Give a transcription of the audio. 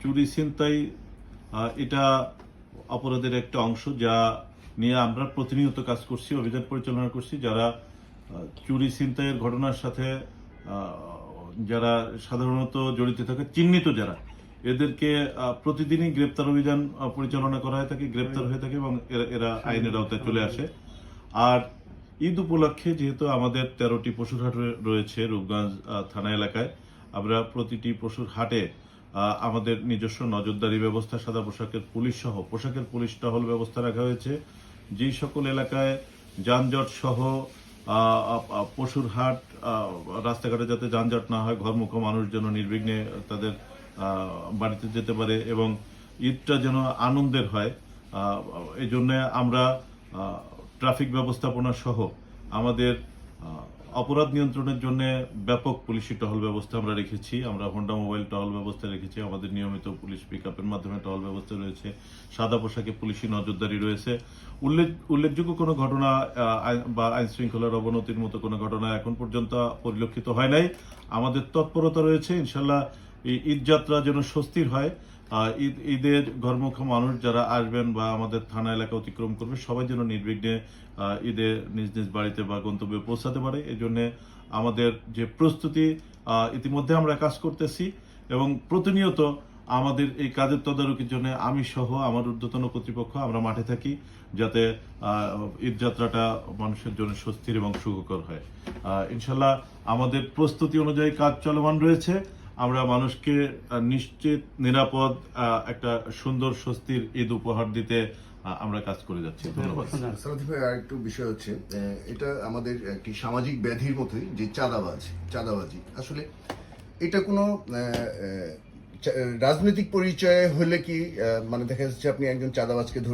চুরি ছিনতাই এটা অপরাধের একটা অংশ, যা নিয়ে আমরা প্রতিনিয়ত কাজ করছি, অভিযান পরিচালনা করছি। যারা চুরি ছিনতাইয়ের ঘটনার সাথে যারা সাধারণত জড়িত থাকে, চিহ্নিত যারা, এদেরকে প্রতিদিনই গ্রেপ্তার অভিযান পরিচালনা করা হয়ে থাকে, গ্রেপ্তার হয়ে থাকে এবং এরা আইনের আওতায় চলে আসে। আর ঈদ উপলক্ষে যেহেতু আমাদের 13টি পশুর হাট রয়েছে রূপগঞ্জ থানা এলাকায়, আমরা প্রতিটি পশুর হাটে আমাদের নিজস্ব নজরদারি ব্যবস্থা, সাদা পোশাকের পুলিশ সহ পোশাকের পুলিশ টহল ব্যবস্থা রাখা হয়েছে। যেই সকল এলাকায় যানজট সহ পশুর হাট, রাস্তাঘাটে যাতে যানজট না হয়, ঘরমুখো মানুষ যেন নির্বিঘ্নে তাদের বাড়িতে যেতে পারে এবং ঈদটা যেন আনন্দের হয়, এই জন্য আমরা ট্রাফিক ব্যবস্থাপনা সহ আমাদের অপরাধ নিয়ন্ত্রণের জন্য ব্যাপক পুলিশি টহল ব্যবস্থা আমরা রেখেছি। আমরা হোন্ডা মোবাইল টহল ব্যবস্থা রেখেছি, আমাদের নিয়মিত পুলিশ পিকআপের মাধ্যমে টহল ব্যবস্থা রয়েছে, সাদা পোশাকে পুলিশি নজরদারি রয়েছে। উল্লেখযোগ্য কোনো ঘটনা বা আইন শৃঙ্খলার অবনতির মতো কোনো ঘটনা এখন পর্যন্ত পরিলক্ষিত হয় নাই। আমাদের তৎপরতা রয়েছে, ইনশাল্লাহ এই ঈদ যাত্রা যেন স্বস্তির হয়। ঈদের ঘরমুখো মানুষ যারা আসবেন বা আমাদের থানা এলাকা অতিক্রম করবে, সবাই যেন নির্বিঘ্নে ঈদে নিজ নিজ বাড়িতে বা গন্তব্যে পৌঁছাতে পারে। এই জন্য আমাদের যে প্রস্তুতি, ইতিমধ্যে আমরা কাজ করতেছি এবং প্রতিনিয়ত আমাদের এই কাজের তদারকির জন্য আমি সহ আমার ঊর্ধ্বতন কর্তৃপক্ষ আমরা মাঠে থাকি, যাতে ঈদ যাত্রাটা মানুষের জন্য স্বস্তির এবং সুখকর হয়। ইনশাল্লাহ আমাদের প্রস্তুতি অনুযায়ী কাজ চলমান রয়েছে। আমরা মানুষকে নিশ্চিত, নিরাপদ, একটা সুন্দর স্বস্তির ঈদ উপহার দিতে আমরা কাজ করে যাচ্ছি। ধন্যবাদ। সালাউদ্দিন ভাই, আরেকটু বিষয় হচ্ছে, এটা আমাদের একটি সামাজিক ব্যাধির মতোই, যে চাঁদাবাজি আসলে এটা কোনো রাজনৈতিক পরিচয় হলে কি, মানে দেখা যাচ্ছে আপনি একজন চাঁদাবাজকে ধরে